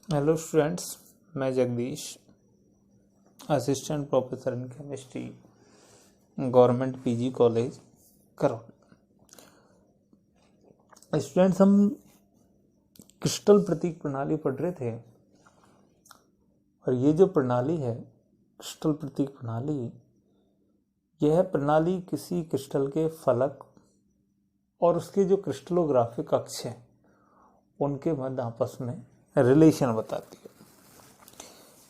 Hello students, मैं Jagdish, assistant professor in chemistry, government PG college Karauli. Students, हम crystal प्रतीक प्रणाली पढ़ रहे थे और ये जो प्रणाली है क्रिस्टल प्रतीक प्रणाली, यह प्रणाली किसी क्रिस्टल के फलक और उसके जो क्रिस्टलोग्राफिक अक्ष हैं उनके मध्य आपस में रिलेशन बताती है।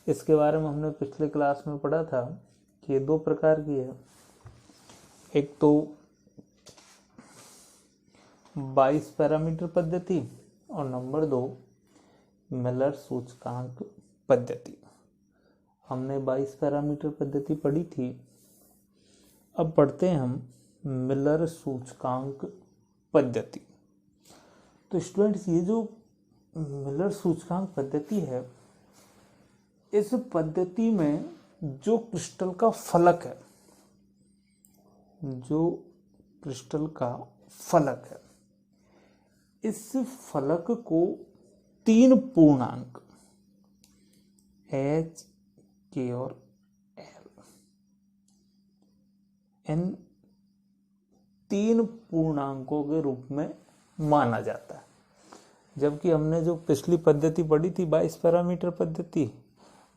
इसके बारे में हमने पिछले क्लास में पढ़ा था कि ये दो प्रकार की है। एक तो 22 पैरामीटर पद्धति और नंबर 2 मिलर सूचकांक पद्धति। हमने 22 पैरामीटर पद्धति पढ़ी थी, अब पढ़ते हैं हम मिलर सूचकांक पद्धति। तो स्टूडेंट्स, ये जो मिलर सूचकांक पद्धति है, इस पद्धति में जो क्रिस्टल का फलक है, जो क्रिस्टल का फलक है, इस फलक को 3 पूर्णांक H, K और L, इन 3 पूर्णांकों के रूप में माना जाता है। जबकि हमने जो पिछली पद्धति पढ़ी थी 22 पैरामीटर पद्धति,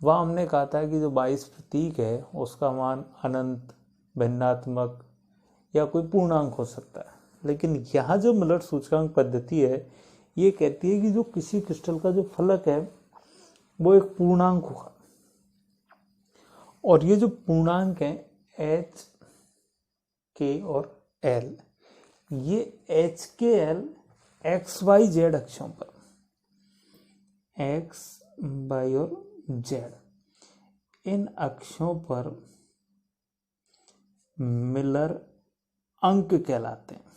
वह हमने कहा था कि जो 22 प्रतीक है उसका मान अनंत, भिन्नात्मक या कोई पूर्णांक हो सकता है। लेकिन यहाँ जो मिलर सूचकांक पद्धति है, ये कहती है कि जो किसी क्रिस्टल का जो फलक है वो एक पूर्णांक होगा, और ये जो पूर्णांक है H, K और L, ये H, K, L X Y Z अक्षों पर, एक्स, वाई और जेड, इन अक्षों पर मिलर अंक कहलाते हैं।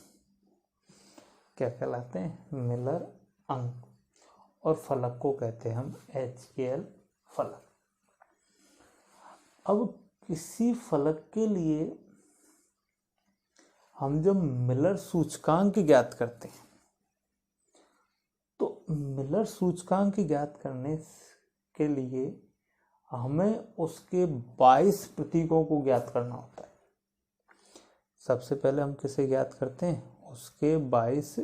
क्या कहलाते हैं? मिलर अंक। और फलक को कहते हैं हम HKL फलक। अब किसी फलक के लिए हम जब मिलर सूचकांक ज्ञात करते हैं, तो मिलर सूचकांक ज्ञात करने के लिए हमें उसके 22 प्रतीकों को ज्ञात करना होता है। सबसे पहले हम किसे ज्ञात करते हैं? उसके 22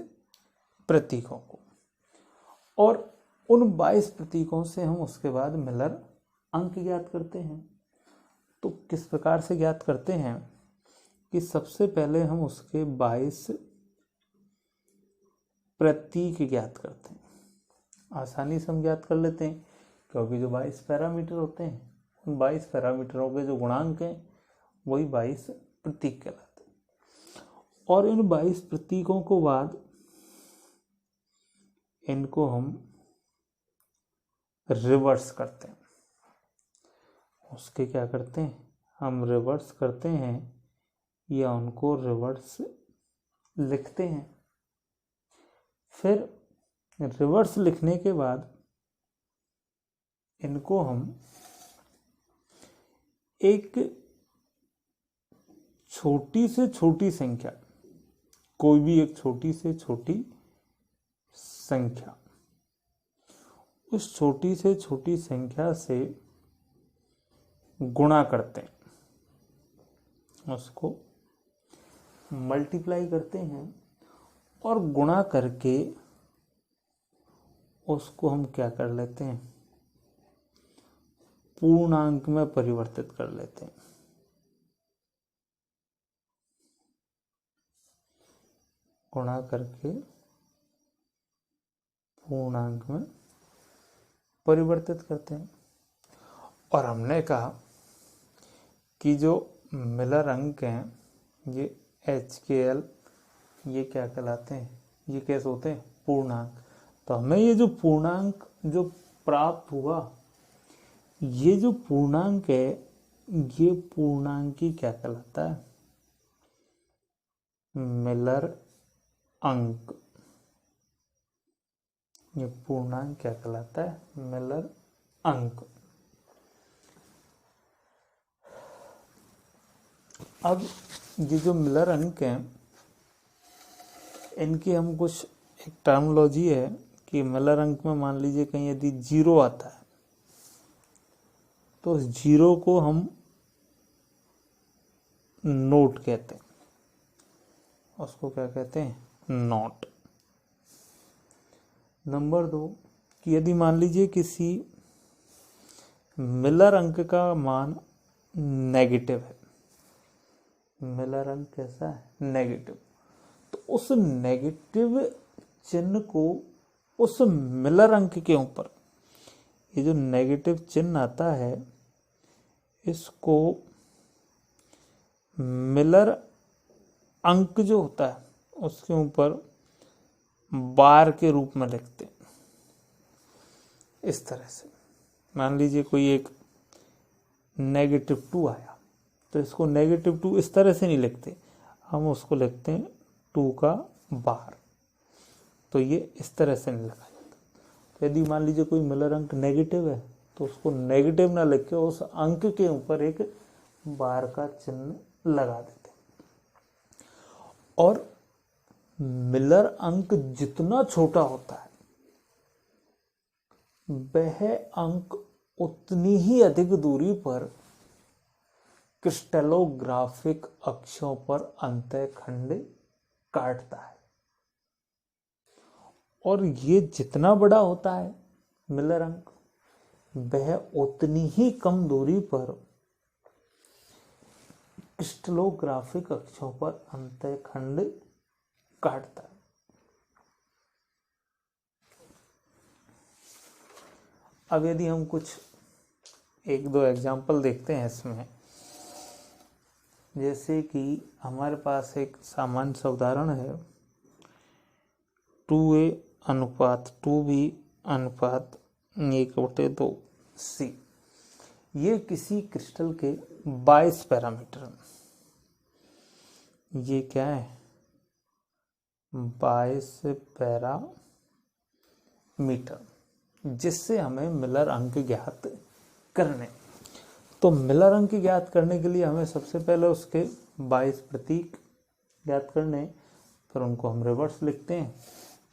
प्रतीकों को, और उन 22 प्रतीकों से हम उसके बाद मिलर अंक ज्ञात करते हैं। तो किस प्रकार से ज्ञात करते हैं कि सबसे पहले हम उसके 22 प्रतीक ज्ञात करते हैं। आसानी से हम ज्ञात कर लेते हैं, क्योंकि जो 22 पैरामीटर होते हैं, उन 22 पैरामीटरों के जो गुणांक हैं वही 22 प्रतीक कहलाते हैं। और इन 22 प्रतीकों को बाद इनको हम रिवर्स करते हैं। उसके क्या करते हैं? हम रिवर्स करते हैं या उनको रिवर्स लिखते हैं। फिर रिवर्स लिखने के बाद इनको हम एक छोटी से छोटी संख्या, कोई भी एक छोटी से छोटी संख्या, उस छोटी से छोटी संख्या से गुणा करते हैं, उसको मल्टीप्लाई करते हैं, और गुणा करके उसको हम क्या कर लेते हैं? पूर्णांक में परिवर्तित कर लेते हैं। गुणा करके पूर्णांक में परिवर्तित करते हैं। और हमने कहा कि जो मिलर अंक हैं, ये HKL, ये क्या कहलाते हैं? ये कैसे होते हैं? पूर्णांक। तो हमें ये जो पूर्णांक जो प्राप्त हुआ, ये जो पूर्णांक है, ये पूर्णांक ही क्या कहलाता है? मिलर अंक। ये पूर्णांक क्या कहलाता है? मिलर अंक। अब ये जो मिलर अंक हैं, इनकी हम कुछ एक टर्मिनोलॉजी है कि मिलर अंक में मान लीजिए कहीं यदि 0 आता है तो उस 0 को हम नोट कहते हैं, उसको क्या कहते हैं, नॉट। नंबर 2 कि यदि मान लीजिए किसी मिलर अंक का मान नेगेटिव है, मिलर अंक कैसा है, नेगेटिव, तो उस नेगेटिव चिन्ह को उस मिलर अंक के ऊपर, ये जो नेगेटिव चिन्ह आता है इसको मिलर अंक जो होता है उसके ऊपर बार के रूप में लिखते हैं। इस तरह से मान लीजिए कोई एक -2 आया तो इसको -2 इस तरह से नहीं लिखते, हम उसको लिखते हैं 2 का बार, तो ये इस तरह से नहीं लिखा जाता। तो यदि मान लीजिए कोई मिलर अंक नेगेटिव है तो उसको नेगेटिव ना लिख के उस अंक के ऊपर एक बार का चिन्ह लगा देते। और मिलर अंक जितना छोटा होता है वह अंक उतनी ही अधिक दूरी पर क्रिस्टलोग्राफिक अक्षों पर अंतःखंड काटता है, और ये जितना बड़ा होता है मिलर अंक वह उतनी ही कम दूरी पर क्रिस्टलोग्राफिक अक्षों पर अंतःखंड काटता है। अब यदि हम कुछ 1-2 एग्जाम्पल देखते हैं इसमें, जैसे कि हमारे पास एक सामान्य सा उदाहरण है 2a अनुपात 2b अनुपात 1/2c। ये किसी क्रिस्टल के 22 पैरामीटर, ये क्या है, 22 पैरामीटर, जिससे हमें मिलर अंक ज्ञात करने। तो मिलर अंक ज्ञात करने के लिए हमें सबसे पहले उसके 22 प्रतीक ज्ञात करने, फिर उनको हम रिवर्स लिखते हैं,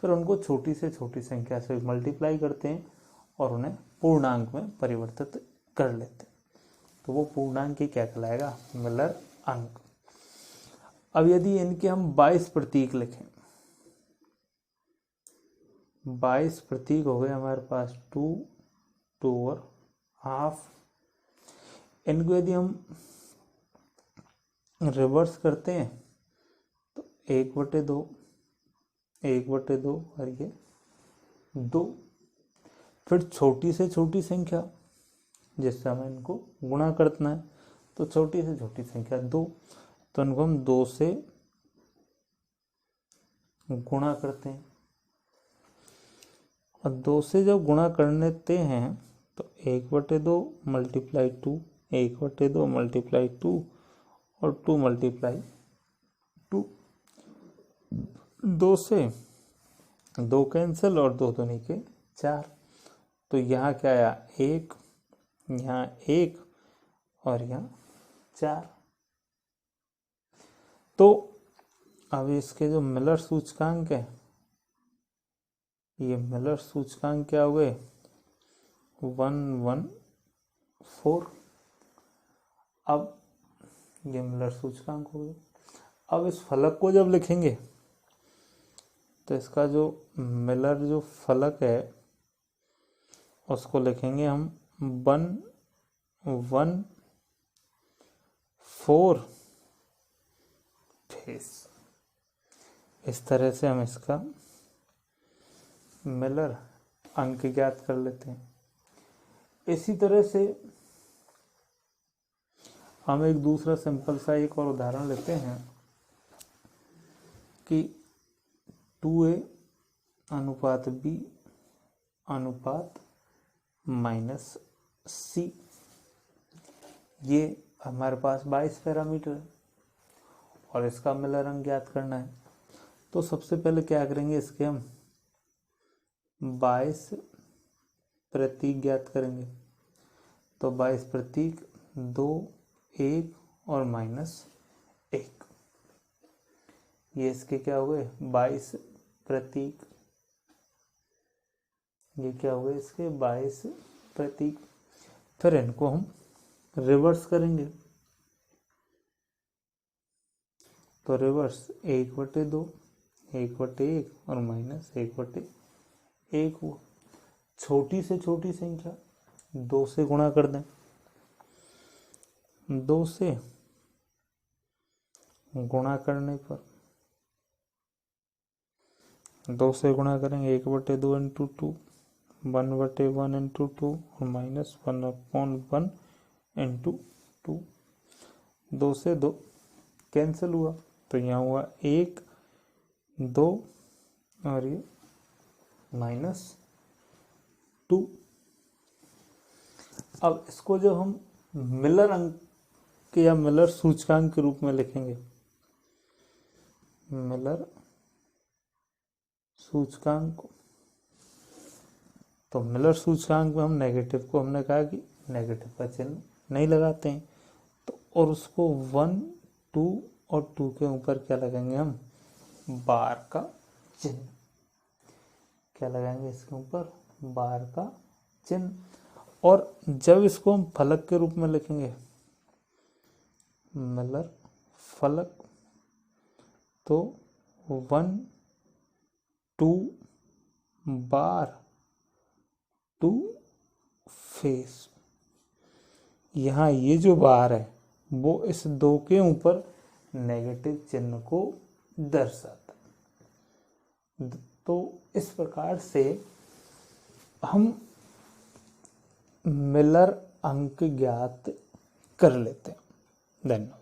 फिर उनको छोटी से छोटी संख्या से मल्टीप्लाई करते हैं और उन्हें पूर्णांक में परिवर्तित कर लेते हैं, तो वो पूर्णांक क्या कहलाएगा, मिलर अंक। अब यदि इनके हम 22 प्रतीक लिखें, 22 प्रतीक हो गए हमारे पास, 2, 2 और हाफ। इनको यदि हम रिवर्स करते हैं तो 1/2, 1/2 और ये 2। फिर छोटी से छोटी संख्या जिससे हमें इनको गुणा करना है, तो छोटी से छोटी संख्या 2, तो इनको हम 2 से गुणा करते हैं, और 2 से जब गुणा करते हैं तो 1/2 मल्टीप्लाई 2, 1/2 मल्टीप्लाई 2 और 2 मल्टीप्लाई 2, 2 से 2 कैंसिल और 2 दूनी के 4, तो यहाँ क्या आया, 1, यहाँ 1 और यहाँ 4। तो अब इसके जो मिलर सूचकांक है, ये मिलर सूचकांक क्या हुए, 114। अब ये मिलर सूचकांक हो गए। अब इस फलक को जब लिखेंगे तो इसका जो मिलर जो फलक है उसको लिखेंगे हम 114 फेस। इस तरह से हम इसका मिलर अंक ज्ञात कर लेते हैं। इसी तरह से हम एक दूसरा सिंपल सा एक और उदाहरण लेते हैं कि 2a अनुपात b अनुपात -c। ये हमारे पास 22 पैरामीटर है और इसका मिलर अंक ज्ञात करना है। तो सबसे पहले क्या करेंगे, इसके हम 22 प्रतीक ज्ञात करेंगे। तो 22 प्रतीक 2, 1 और -1, ये इसके क्या हुए, 22 प्रतीक। ये क्या हो गए इसके 22 प्रतीक। फिर इनको हम रिवर्स करेंगे, तो रिवर्स 1/2, 1/1 और माइनस 1/1 हुआ। छोटी से छोटी संख्या 2 से गुणा कर दें, 2 से गुणा करने पर 2 से गुणा करेंगे 1/2 इंटू 2, 1/1 इंटू 2 और माइनस 1/1 इंटू 2। 2 से 2 कैंसिल हुआ, तो यहाँ हुआ 1, 2 और ये -2। अब इसको जब हम मिलर अंक या मिलर सूचकांक के रूप में लिखेंगे, मिलर सूचकांक, तो मिलर सूचकांक में हम नेगेटिव को, हमने कहा कि नेगेटिव का चिन्ह नहीं लगाते हैं, तो और उसको 1, 2 और 2 के ऊपर क्या लगाएंगे हम, बार का चिन्ह। क्या लगाएंगे इसके ऊपर, बार का चिन्ह। और जब इसको हम फलक के रूप में लिखेंगे, मिलर फलक, तो 1, 2 बार, 2 फेस। यहाँ ये जो बार है वो इस 2 के ऊपर नेगेटिव चिन्ह को दर्शाता है। तो इस प्रकार से हम मिलर अंक ज्ञात कर लेते हैं। धन्यवाद।